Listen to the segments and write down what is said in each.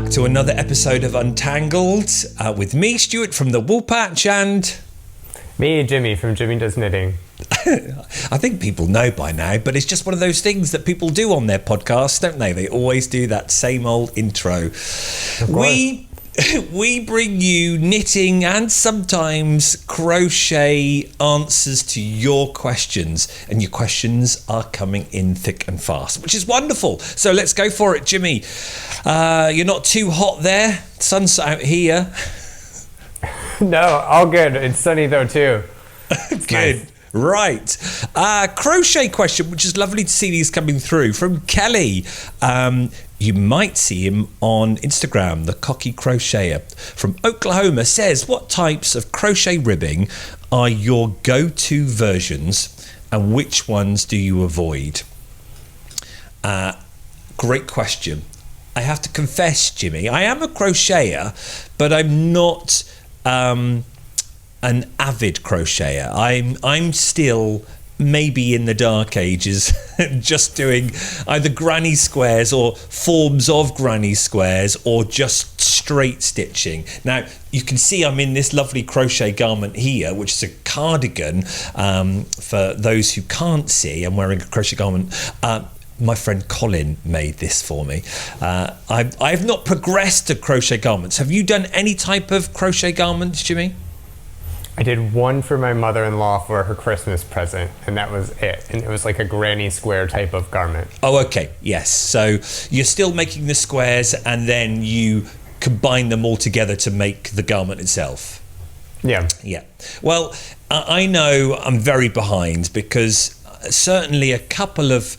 back to another episode of Untangled with me, Stuart from the Woolpatch, and me, Jimmy from Jimmy Does Knitting. I think people know by now, but it's just one of those things that people do on their podcasts, don't they? They always do that same old intro. We bring you knitting and sometimes crochet answers to your questions, and your questions are coming in thick and fast, which is wonderful. So let's go for it, Jimmy. You're not too hot there. Sun's out here. No, all good. It's sunny though too. Good. Nice. Right. Crochet question, which is lovely to see these coming through from Kelly. You might see him on Instagram. The Cocky Crocheter from Oklahoma says, what types of crochet ribbing are your go-to versions and which ones do you avoid? Great question. I have to confess, Jimmy, I am a crocheter, but I'm not an avid crocheter. I'm still maybe in the dark ages, just doing either granny squares or forms of granny squares or just straight stitching. Now, you can see I'm in this lovely crochet garment here, which is a cardigan. For those who can't see, I'm wearing a crochet garment. My friend Colin made this for me. I've not progressed to crochet garments. Have you done any type of crochet garments, Jimmy? I did one for my mother-in-law for her Christmas present, and that was it. And it was like a granny square type of garment. Oh, okay. Yes. So you're still making the squares and then you combine them all together to make the garment itself. Yeah. Yeah. Well, I know I'm very behind because certainly a couple of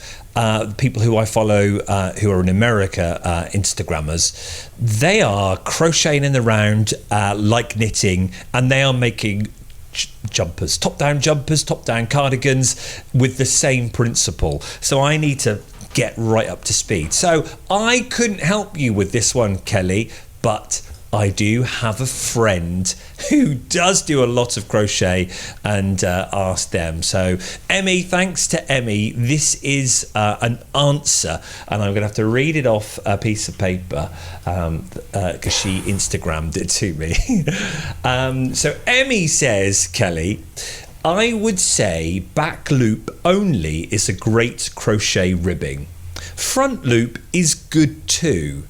people who I follow who are in America, Instagrammers, they are crocheting in the round like knitting, and they are making jumpers, top-down cardigans with the same principle. So I need to get right up to speed. So I couldn't help you with this one, Kelly, but I do have a friend who does do a lot of crochet and ask them. So Emmy, thanks to Emmy, this is an answer, and I'm going to have to read it off a piece of paper because she Instagrammed it to me. So Emmy says, Kelly, I would say back loop only is a great crochet ribbing. Front loop is good too.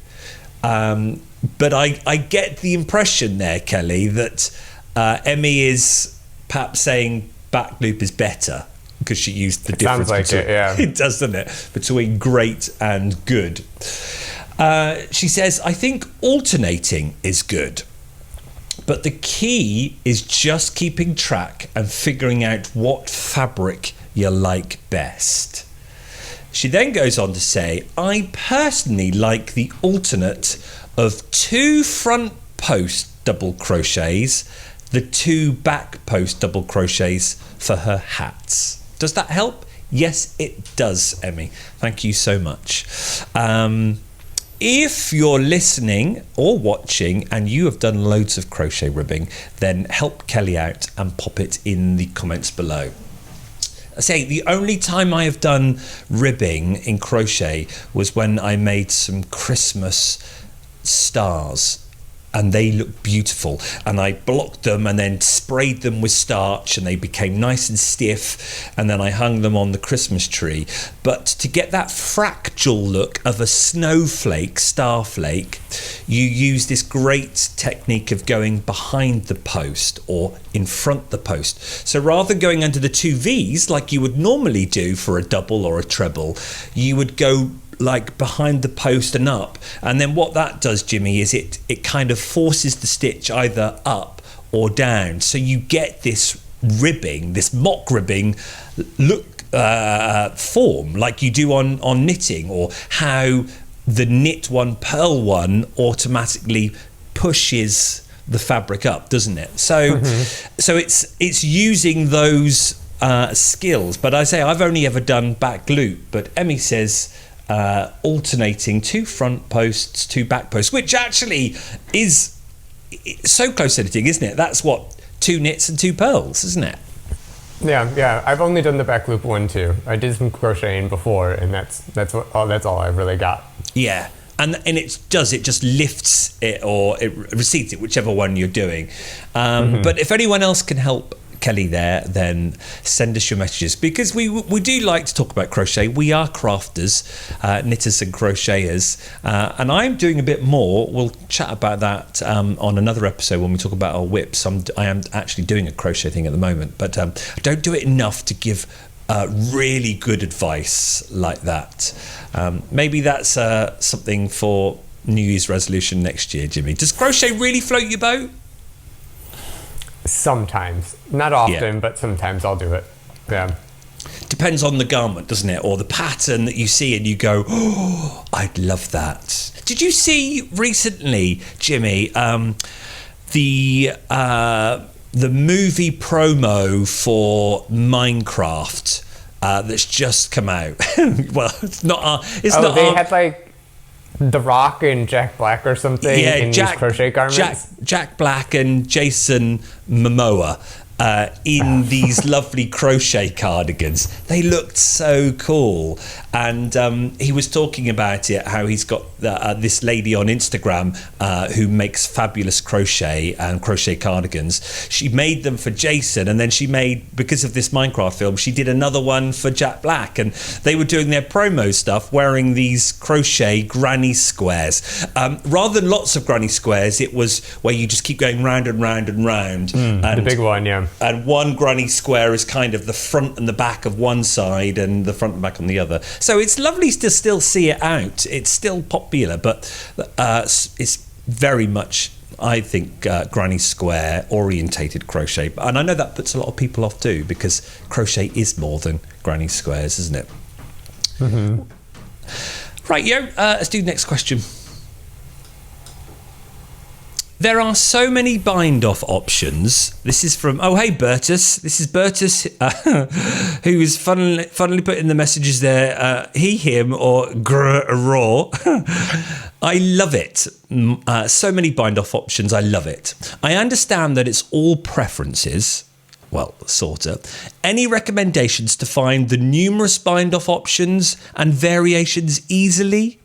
But I get the impression there, Kelly, that Emmy is perhaps saying back loop is better because she used the difference. Sounds like between, it, yeah. It does, doesn't it? Between great and good. She says, I think alternating is good. But the key is just keeping track and figuring out what fabric you like best. She then goes on to say, I personally like the alternate of 2 front post double crochets, the 2 back post double crochets for her hats. Does that help? Yes, it does, Emmy. Thank you so much. If you're listening or watching and you have done loads of crochet ribbing, then help Kelly out and pop it in the comments below. I say the only time I have done ribbing in crochet was when I made some Christmas stars, and they look beautiful, and I blocked them and then sprayed them with starch and they became nice and stiff, and then I hung them on the Christmas tree. But to get that fractal look of a snowflake, starflake, you use this great technique of going behind the post or in front the post. So rather than going under the 2 V's like you would normally do for a double or a treble, you would go like behind the post and up, and then what that does, Jimmy, is it kind of forces the stitch either up or down, so you get this ribbing, this mock ribbing look form like you do on knitting, or how the knit one purl one automatically pushes the fabric up, doesn't it? So so it's using those skills. But I say I've only ever done back loop, but Emmy says alternating 2 front posts, 2 back posts, which actually is so close to knitting, isn't it? That's what 2 knits and 2 purls, isn't it? Yeah. I've only done the back loop one too. I did some crocheting before, and that's all I've really got. Yeah. and it just lifts it or it recedes it, whichever one you're doing. But if anyone else can help Kelly there, then send us your messages, because we do like to talk about crochet. We are crafters, knitters and crocheters, and I'm doing a bit more. We'll chat about that on another episode when we talk about our whips. I am actually doing a crochet thing at the moment, but I don't do it enough to give really good advice like that. Maybe that's something for New Year's resolution next year, Jimmy. Does crochet really float your boat? Sometimes, not often, but sometimes I'll do it. Yeah. Depends on the garment, doesn't it? Or the pattern that you see and you go, oh, I'd love that. Did you see recently, Jimmy, the movie promo for Minecraft that's just come out? Well, it's not. They had like The Rock and Jack Black or something in these crochet garments. Jack Black and Jason Momoa in these lovely crochet cardigans. They looked so cool. And he was talking about it, how he's got this lady on Instagram who makes fabulous crochet and crochet cardigans. She made them for Jason, and then she made, because of this Minecraft film, she did another one for Jack Black, and they were doing their promo stuff wearing these crochet granny squares. Rather than lots of granny squares, it was where you just keep going round and round and round. The big one, yeah. And one granny square is kind of the front and the back of one side and the front and back on the other. So it's lovely to still see it out. It's still popular, but it's very much, I think, granny square orientated crochet. And I know that puts a lot of people off too, because crochet is more than granny squares, isn't it? Right, let's do the next question. There are so many bind-off options. This is from, hey, Bertus. This is Bertus, who is funnily put in the messages there, he, him, or raw. I love it. So many bind-off options. I love it. I understand that it's all preferences. Well, sort of. Any recommendations to find the numerous bind-off options and variations easily?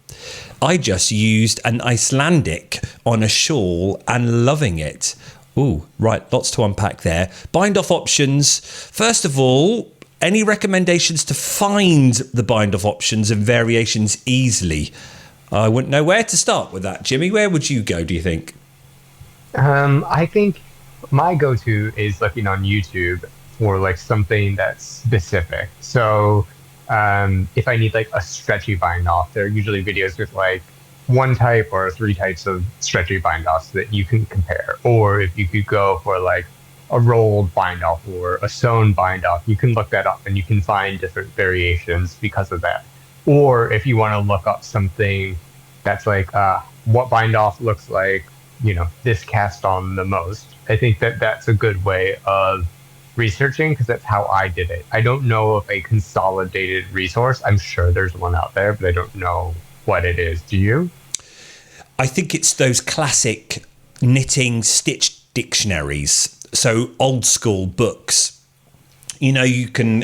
I just used an Icelandic on a shawl and loving it. Ooh, right, lots to unpack there. Bind-off options. First of all, any recommendations to find the bind-off options and variations easily? I wouldn't know where to start with that. Jimmy, where would you go, do you think? I think my go-to is looking on YouTube for like something that's specific. So if I need like a stretchy bind off, there are usually videos with like one type or three types of stretchy bind offs that you can compare. Or if you could go for like a rolled bind off or a sewn bind off, you can look that up and you can find different variations because of that. Or if you want to look up something that's like what bind off looks like, this cast on the most, I think that that's a good way of researching, because that's how I did it. I don't know of a consolidated resource. I'm sure there's one out there, but I don't know what it is. Do you? I think it's those classic knitting stitch dictionaries. So old school books. You can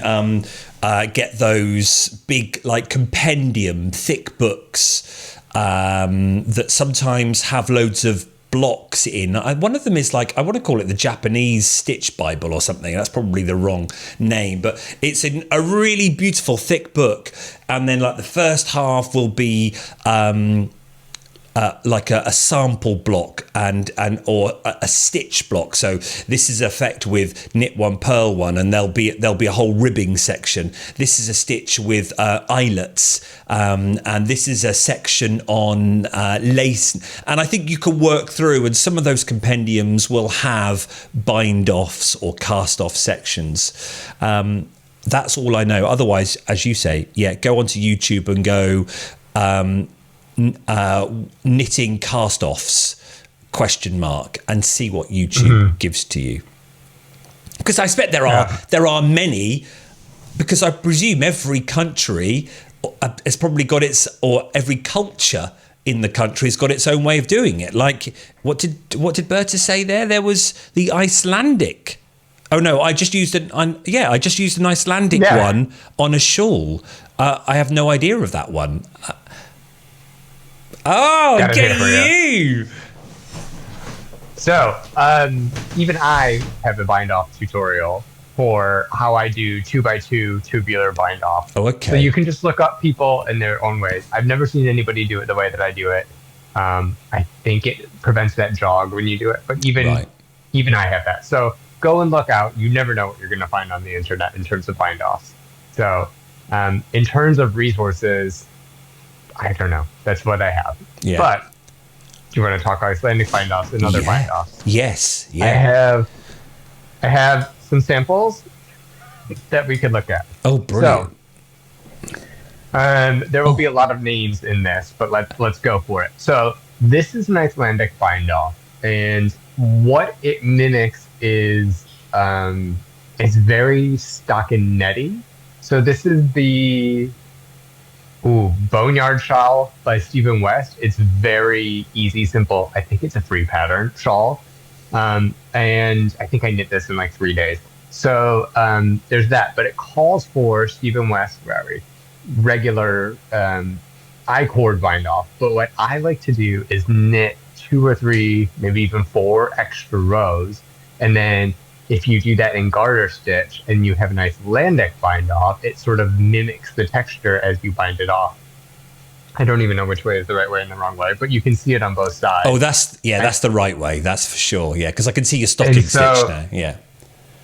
get those big, like compendium, thick books that sometimes have loads of blocks in. One of them is like, I want to call it the Japanese Stitch Bible or something. That's probably the wrong name, but it's a really beautiful thick book. And then like the first half will be like a sample block or a stitch block. So this is effect with knit one, purl one, and there'll be a whole ribbing section. This is a stitch with eyelets, and this is a section on lace. And I think you can work through, and some of those compendiums will have bind offs or cast off sections. That's all I know. Otherwise, as you say, go onto YouTube and go knitting cast-offs ? And see what YouTube gives to you, because I expect there are many, because I presume every country has probably got its, or every culture in the country has got its own way of doing it. Like what did Berta say there was the Icelandic. Oh no, I just used an Icelandic one on a shawl. I have no idea of that one. Oh, Got it get here for you! So, even I have a bind off tutorial for how I do 2x2 tubular bind off. Oh, okay. So you can just look up people in their own ways. I've never seen anybody do it the way that I do it. I think it prevents that jog when you do it, but even I have that. So go and look out. You never know what you're going to find on the internet in terms of bind offs. So, in terms of resources, I don't know. That's what I have. Yeah. But do you want to talk Icelandic bind offs and other bind offs? Yes. Yeah. I have some samples that we could look at. Oh, brilliant. So, there will be a lot of names in this, but let's go for it. So this is an Icelandic bind off, and what it mimics is it's very stockinetty. So this is the Boneyard Shawl by Stephen West. It's very easy, simple. I think it's a free pattern shawl. And I think I knit this in like 3 days. So there's that, but it calls for Stephen West regular I-cord bind off. But what I like to do is knit 2 or 3, maybe even 4 extra rows. And then if you do that in garter stitch and you have a nice Icelandic bind off, it sort of mimics the texture as you bind it off. I don't even know which way is the right way and the wrong way, but you can see it on both sides. Oh, that's the right way. That's for sure. Yeah, because I can see your stocking stitch now. Yeah.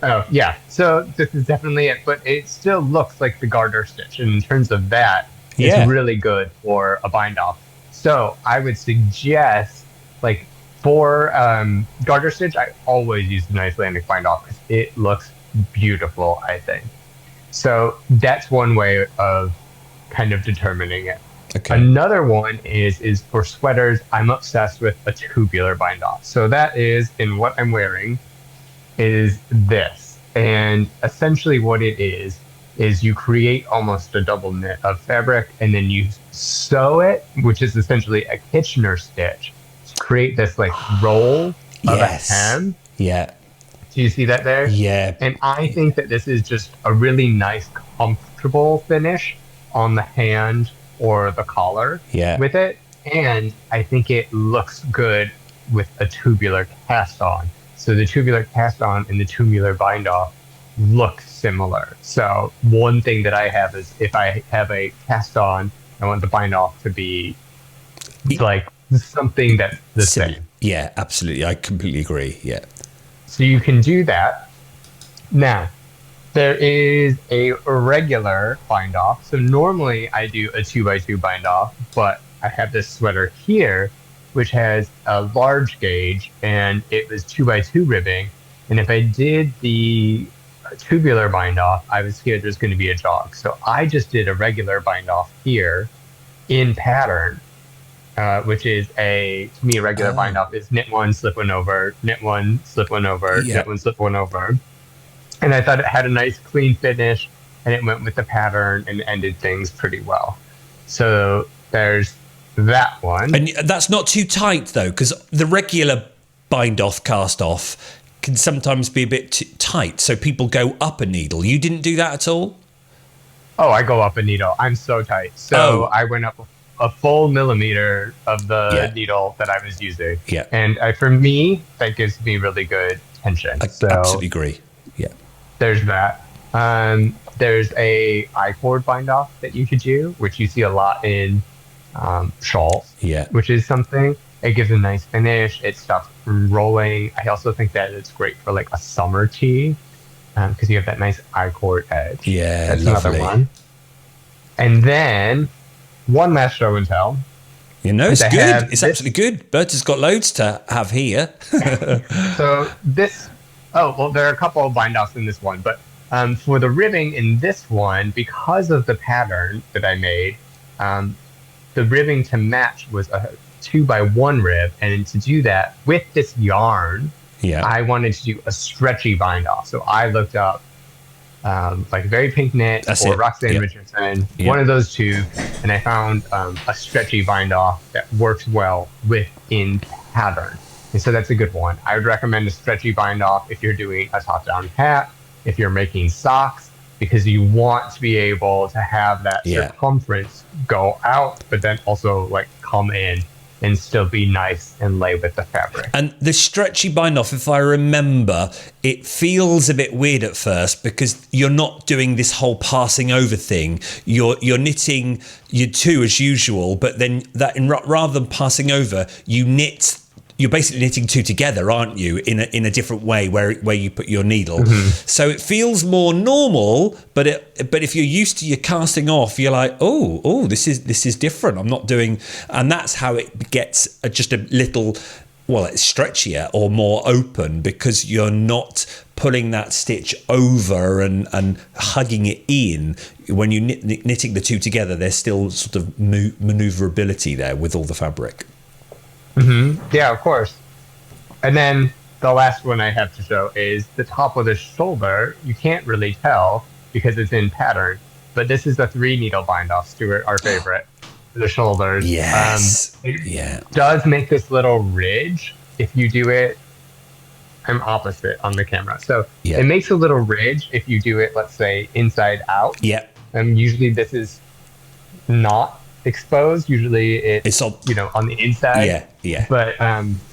Oh, yeah. So this is definitely it, but it still looks like the garter stitch. And in terms of that, it's really good for a bind off. So I would suggest, like, for garter stitch, I always use an Icelandic bind off because it looks beautiful, I think. So that's one way of kind of determining it. Okay. Another one is for sweaters. I'm obsessed with a tubular bind off. So that is, in what I'm wearing, is this. And essentially what it is you create almost a double knit of fabric and then you sew it, which is essentially a Kitchener stitch, to create this like roll of a hem. Yeah. Do you see that there? Yeah. And I think that this is just a really nice, comfortable finish on the hand or the collar with it. And I think it looks good with a tubular cast on. So the tubular cast on and the tubular bind off look similar. So one thing that I have is if I have a cast on, I want the bind off to be like something that's the same. Yeah, absolutely. I completely agree. Yeah. So you can do that. Now, there is a regular bind off. So normally I do a 2x2 bind off, but I have this sweater here, which has a large gauge and it was 2x2 ribbing. And if I did the tubular bind off, I was scared there's going to be a jog. So I just did a regular bind off here in pattern, which is to me, a regular bind off is knit one, slip one over, knit one, slip one over, knit one, slip one over. And I thought it had a nice clean finish and it went with the pattern and ended things pretty well. So there's that one. And that's not too tight though, because the regular bind off, cast off can sometimes be a bit too tight. So people go up a needle. You didn't do that at all? Oh, I go up a needle. I'm so tight. So I went up a full millimeter of the needle that I was using. Yeah. And for me, that gives me really good tension. I absolutely agree. Yeah. There's that. There's a I-cord bind off that you could do, which you see a lot in shawls. Yeah. Which is something. It gives a nice finish. It stops rolling. I also think that it's great for like a summer tee because you have that nice I-cord edge. Yeah, that's lovely. Another one. And then one last show and tell. You know, it's good. It's absolutely good. Berta's got loads to have here. So this, there are a couple of bind offs in this one, but for the ribbing in this one, because of the pattern that I made, the ribbing to match was a 2x1 rib, and to do that with this yarn, I wanted to do a stretchy bind off. So I looked up like Very Pink Knit or Roxanne Richardson, one of those two, and I found a stretchy bind off that works well within pattern. And so that's a good one. I would recommend a stretchy bind off if you're doing a top-down hat, if you're making socks, because you want to be able to have that Yeah. circumference go out, but then also like come in and still be nice and lay with the fabric. And the stretchy bind off, if I remember, it feels a bit weird at first because you're not doing this whole passing over thing. You're knitting your two as usual, but then rather than passing over, you're basically knitting two together, aren't you? In a different way where you put your needle. So it feels more normal, but if you're used to your casting off, you're like, oh, this is different. I'm not doing, and that's how it gets just a little, well, it's stretchier or more open because you're not pulling that stitch over and hugging it in. When you're knitting the two together, there's still sort of maneuverability there with all the fabric. Yeah, of course. And then the last one I have to show is the top of the shoulder. You can't really tell because it's in pattern, but this is the 3 needle bind off, Stuart, our favorite, for the shoulders. Yes. It does make this little ridge if you do it. I'm opposite on the camera. So it makes a little ridge if you do it, let's say, inside out. Yeah. Usually this is not exposed. Usually it's on the inside. Yeah. But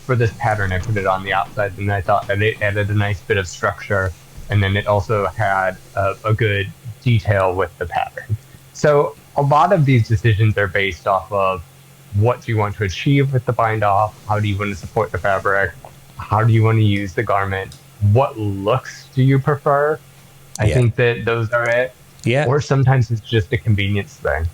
for this pattern, I put it on the outside, and I thought that it added a nice bit of structure, and then it also had a good detail with the pattern. So a lot of these decisions are based off of what do you want to achieve with the bind off, how do you want to support the fabric, how do you want to use the garment, what looks do you prefer. I think that those are it. Yeah. Or sometimes it's just a convenience thing.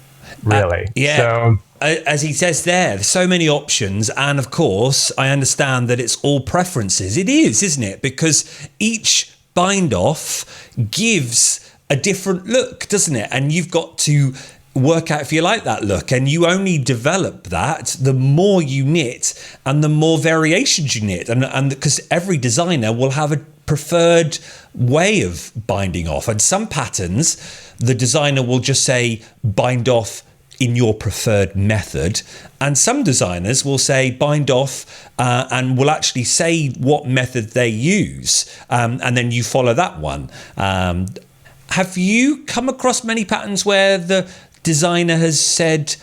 Really? So, as he says there's so many options, and of course I understand that it's all preferences. It is, isn't it? Because each bind off gives a different look, doesn't it? And you've got to work out if you like that look, and you only develop that the more you knit and the more variations you knit, and because every designer will have a preferred way of binding off, and some patterns the designer will just say bind off in your preferred method, and some designers will say bind off and will actually say what method they use, and then you follow that one. Have you come across many patterns where the designer has said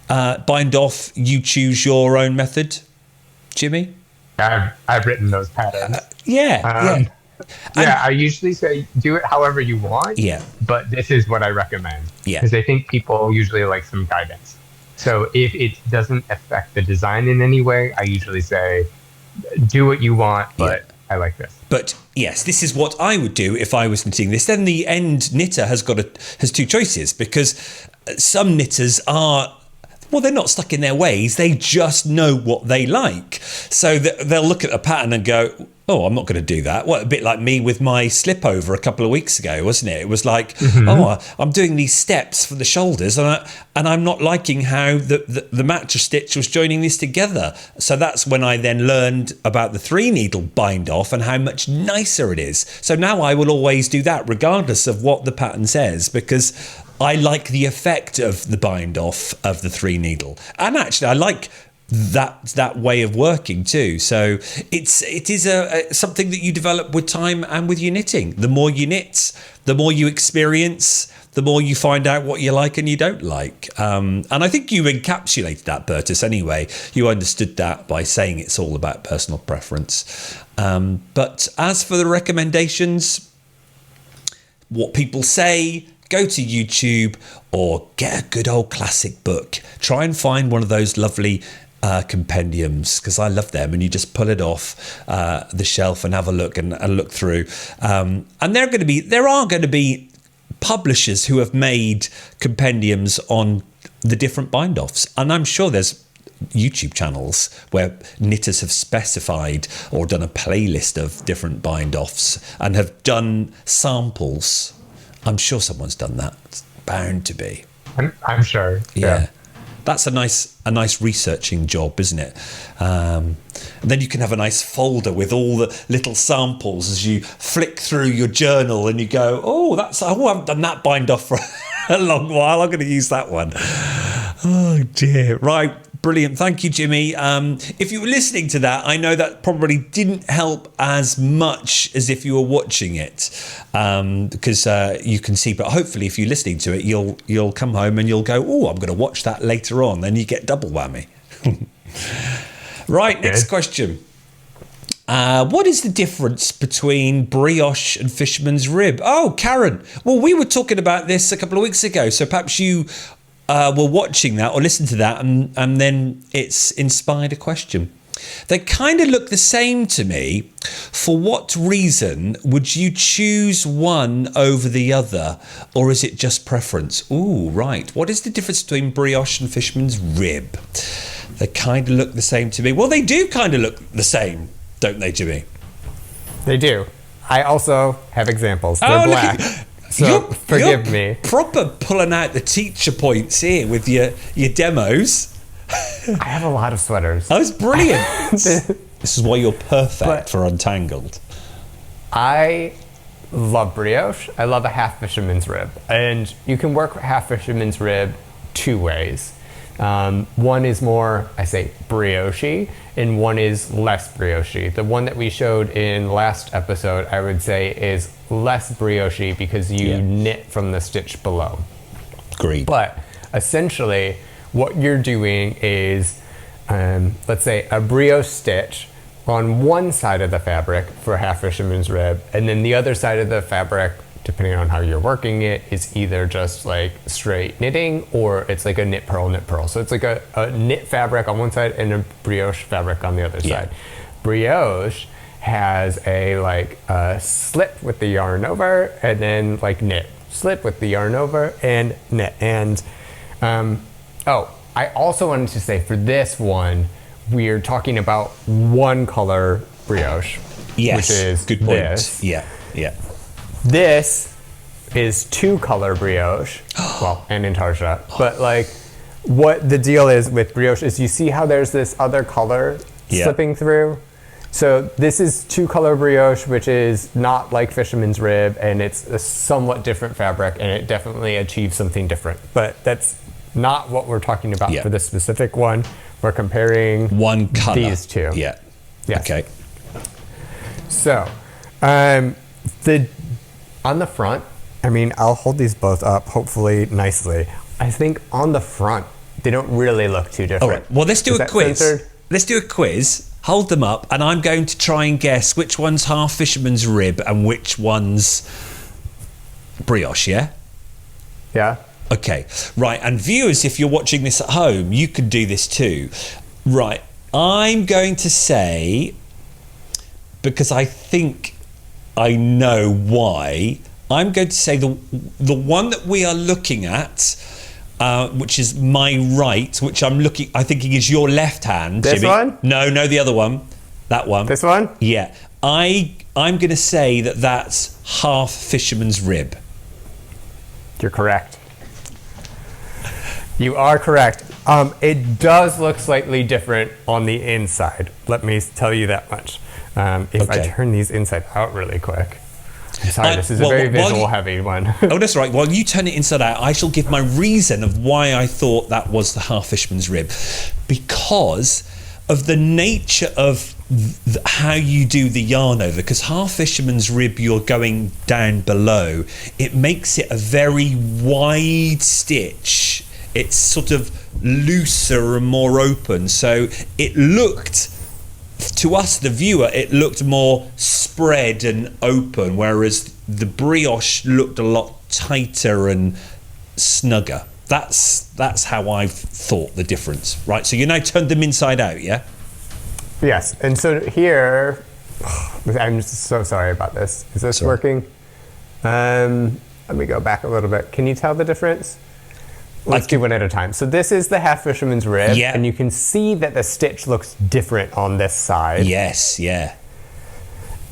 bind off, you choose your own method, Jimmy? I've written those patterns. I usually say do it however you want. But this is what I recommend. Because I think people usually like some guidance. So if it doesn't affect the design in any way, I usually say do what you want, but I like this. But yes, this is what I would do if I was knitting this. Then the end knitter has two choices, because some knitters are, well, they're not stuck in their ways. They just know what they like. So they'll look at a pattern and go, oh, I'm not going to do that. Well, a bit like me with my slip over a couple of weeks ago, wasn't it? It was like, I'm doing these steps for the shoulders, and I'm not liking how the match stitch was joining this together. So that's when I then learned about the 3 needle bind off and how much nicer it is. So now I will always do that regardless of what the pattern says, because I like the effect of the bind off of the 3 needle. And actually I like that way of working too. So it is something that you develop with time and with your knitting. The more you knit, the more you experience, the more you find out what you like and you don't like. And I think you encapsulated that, Bertus, anyway. You understood that by saying it's all about personal preference. But as for the recommendations, what people say, go to YouTube or get a good old classic book. Try and find one of those lovely compendiums, because I love them, and you just pull it off the shelf and have a look and look through. And there are going to be publishers who have made compendiums on the different bind offs, and I'm sure there's YouTube channels where knitters have specified or done a playlist of different bind offs and have done samples. I'm sure someone's done that. It's bound to be. I'm sure. Yeah. That's a nice researching job, isn't it? And then you can have a nice folder with all the little samples as you flick through your journal and you go, I haven't done that bind off for a long while. I'm going to use that one. Oh dear. Right. brilliant. Thank you, Jimmy. If you were listening to that, I know that probably didn't help as much as if you were watching it, because you can see. But hopefully, if you're listening to it, you'll come home and you'll go, "Oh, I'm going to watch that later on." Then you get double whammy. Right. Next question. What is the difference between brioche and fisherman's rib? Oh, Karen. Well, we were talking about this a couple of weeks ago, so perhaps you were watching that or listened to that, and then it's inspired a question. They kind of look the same to me. For what reason would you choose one over the other, or is it just preference? Ooh, right. What is the difference between brioche and fisherman's rib? They kind of look the same to me. Well, they do kind of look the same, don't they, Jimmy? They do. I also have examples. They're black. So forgive me. Proper pulling out the teacher points here with your demos. I have a lot of sweaters. That was brilliant. This is why you're perfect for Untangled. I love brioche. I love a half fisherman's rib. And you can work half fisherman's rib two ways. One is more, I say, brioche, and one is less brioche. The one that we showed in last episode, I would say, is less brioche because you knit from the stitch below. Agreed. But essentially, what you're doing is, let's say, a brioche stitch on one side of the fabric for half fisherman's rib, and then the other side of the fabric, depending on how you're working it, is either just like straight knitting or it's like a knit purl. So it's like a knit fabric on one side and a brioche fabric on the other side. Brioche has a slip with the yarn over and then like knit, slip with the yarn over and knit. And I also wanted to say for this one, we're talking about one color brioche. Yes, which is good point. This. Yeah. This is two color brioche, well, and intarsia. But like, what the deal is with brioche is you see how there's this other color slipping through? So this is two color brioche, which is not like fisherman's rib, and it's a somewhat different fabric, and it definitely achieves something different. But that's not what we're talking about for this specific one. We're comparing one color. These two. Yeah. Yes. Okay. So, on the front, I mean, I'll hold these both up, hopefully nicely. I think on the front, they don't really look too different. All right. Well, let's do a quiz. Censored? Let's do a quiz. Hold them up, and I'm going to try and guess which one's half fisherman's rib and which one's brioche, yeah? Yeah. Okay. Right. And viewers, if you're watching this at home, you can do this too. Right. I'm going to say, because I think I know why, I'm going to say the one that we are looking at, which is my right, which I thinking is your left hand. This Jimmy. one? No, the other one. That one. This one? Yeah. I'm going to say that's half fisherman's rib. You're correct. You are correct. It does look slightly different on the inside. Let me tell you that much. If I turn these inside out really quick. Sorry, this is a very visual heavy one. Oh, that's right. While you turn it inside out, I shall give my reason of why I thought that was the half fisherman's rib. Because of the nature of how you do the yarn over. Because half fisherman's rib, you're going down below. It makes it a very wide stitch. It's sort of looser and more open. So it looked, to us, the viewer, it looked more spread and open, whereas the brioche looked a lot tighter and snugger. That's how I thought the difference. Right, so you now turned them inside out, yeah? Yes, and so here, I'm so sorry about this. Is this working? Let me go back a little bit. Can you tell the difference? Let's do one at a time. So this is the half fisherman's rib, and you can see that the stitch looks different on this side. Yes, yeah.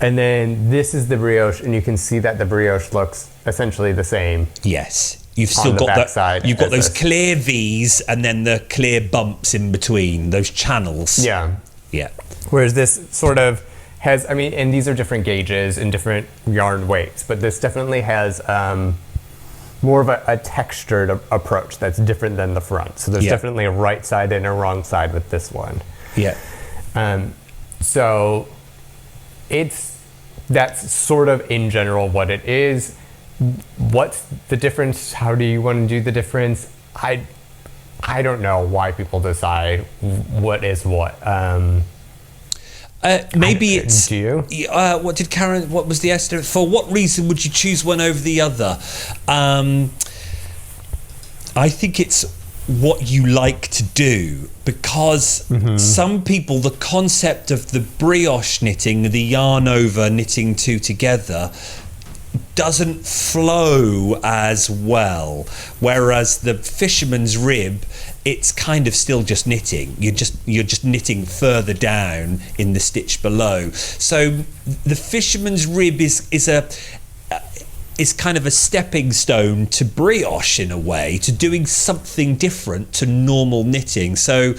And then this is the brioche, and you can see that the brioche looks essentially the same. Yes, you've still got that side. You've got those clear V's and then the clear bumps in between, those channels. Yeah. Yeah. Whereas this sort of has, I mean, and these are different gauges and different yarn weights, but this definitely has more of a textured approach that's different than the front. So there's definitely a right side and a wrong side with this one. Yeah. So that's sort of in general what it is. What's the difference? How do you want to do the difference? I don't know why people decide what is what. Maybe it's. Do you? What did Karen? What was the estimate? For what reason would you choose one over the other? I think it's what you like to do, because some people, the concept of the brioche knitting, the yarn over knitting two together, doesn't flow as well, whereas the fisherman's rib, it's kind of still just knitting. You're just knitting further down in the stitch below. So the fisherman's rib is kind of a stepping stone to brioche in a way, to doing something different to normal knitting. So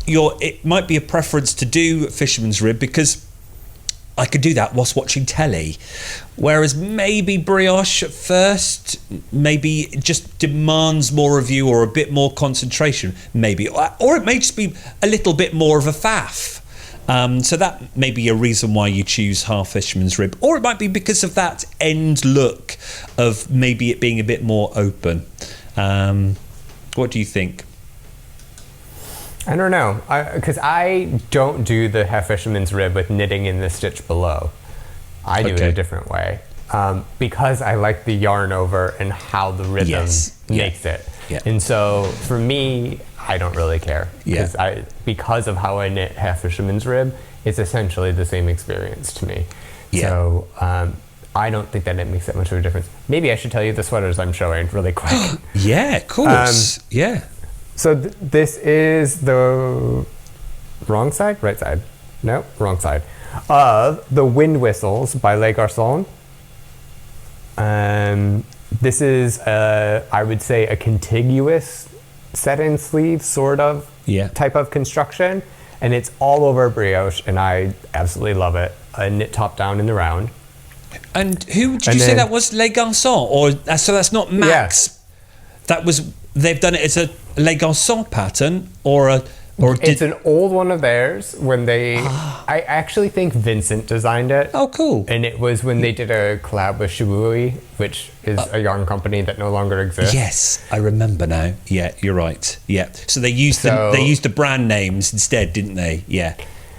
it might be a preference to do fisherman's rib because I could do that whilst watching telly, whereas maybe brioche at first maybe just demands more of you, or a bit more concentration maybe, or it may just be a little bit more of a faff. So that may be a reason why you choose half fisherman's rib, or it might be because of that end look of maybe it being a bit more open. What do you think? I don't know, because I don't do the half fisherman's rib with knitting in the stitch below. I do it a different way, because I like the yarn over and how the rhythm makes it. Yeah. And so for me, I don't really care, because of how I knit half fisherman's rib, it's essentially the same experience to me. Yeah. So I don't think that it makes that much of a difference. Maybe I should tell you the sweaters I'm showing really quick. Yeah, of course. So this is the wrong side? Right side? No, wrong side. Of the Wind Whistles by Les Garçons. This is, I would say, a contiguous set-in sleeve sort of type of construction. And it's all over brioche, and I absolutely love it. A knit top down in the round. And who did you say that was? Les Garçons? Or so that's not Max. Yeah. That was, they've done it as a Les Garçons pattern, it's an old one of theirs when they I actually think Vincent designed it. Oh, cool. And it was when they did a collab with Shibui, which is a yarn company that no longer exists. Yes, I remember now. Yeah, you're right. Yeah. So they used the brand names instead, didn't they? Yeah.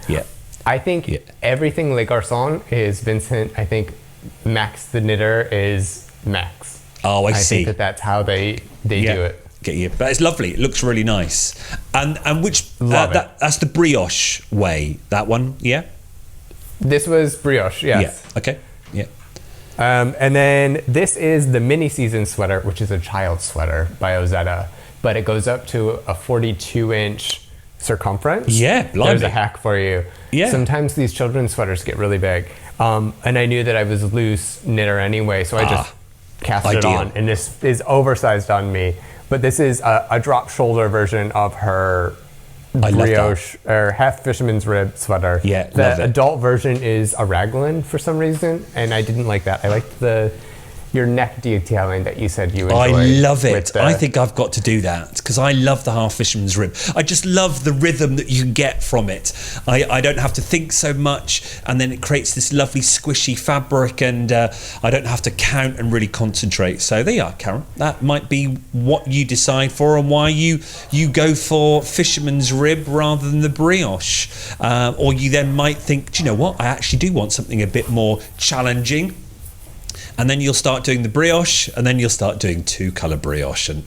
Yeah. I think everything Les Garçons is Vincent. I think Max the knitter is Max. Oh, I see. I think that's how they do it. Get you, but it's lovely. It looks really nice. And which that's the brioche way. That one, yeah. This was brioche, yes. Yeah. Okay. Yeah. And then this is the mini season sweater, which is a child sweater by Ozetta, but it goes up to a 42-inch circumference. Yeah, blimey. There's a hack for you. Yeah. Sometimes these children's sweaters get really big, and I knew that I was a loose knitter anyway, so I just cast it on, and this is oversized on me. But this is a drop shoulder version of her brioche or half fisherman's rib sweater. Yeah, the adult version is a raglan for some reason, and I didn't like that. I liked your neck detailing that you said you enjoyed. I love it. I think I've got to do that because I love the half fisherman's rib. I just love the rhythm that you can get from it. I don't have to think so much, and then it creates this lovely squishy fabric, and I don't have to count and really concentrate. So there you are, Karen. That might be what you decide for, and why you go for fisherman's rib rather than the brioche. Or you then might think, do you know what? I actually do want something a bit more challenging. And then you'll start doing the brioche, and then you'll start doing two-colour brioche, and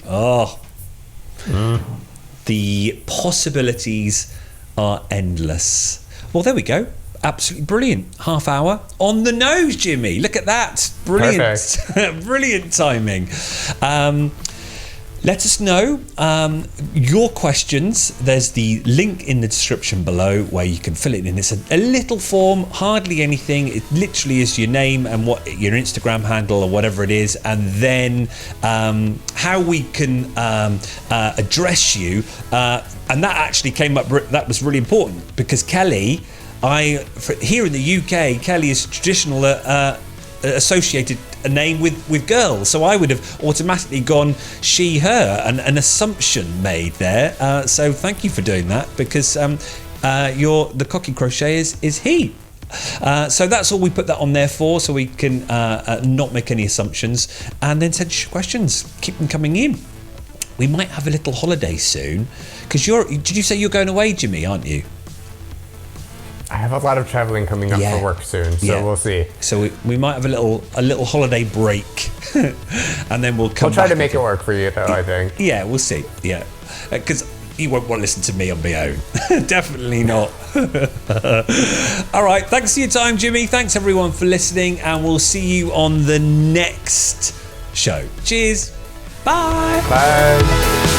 the possibilities are endless. Well, there we go. Absolutely brilliant. Half hour on the nose, Jimmy. Look at that. Brilliant. Brilliant timing. Let us know your questions. There's the link in the description below where you can fill it in. It's a little form, hardly anything. It literally is your name and what your Instagram handle or whatever it is, and then how we can address you. And that actually came up. That was really important because Kelly, here in the UK, Kelly is traditional associated a name with girls, so I would have automatically gone she, her, and an assumption made there. So thank you for doing that, because the cocky crochet is he. So that's all we put that on there for, so we can not make any assumptions, and then send your questions. Keep them coming in. We might have a little holiday soon, because did you say you're going away, Jimmy, aren't you? I have a lot of traveling coming up for work soon, so we'll see. So we might have a little holiday break, and then we'll come. We'll try to make it work for you, though. I think. Yeah, we'll see. Yeah, because you won't want to listen to me on my own. Definitely not. All right. Thanks for your time, Jimmy. Thanks everyone for listening, and we'll see you on the next show. Cheers. Bye. Bye.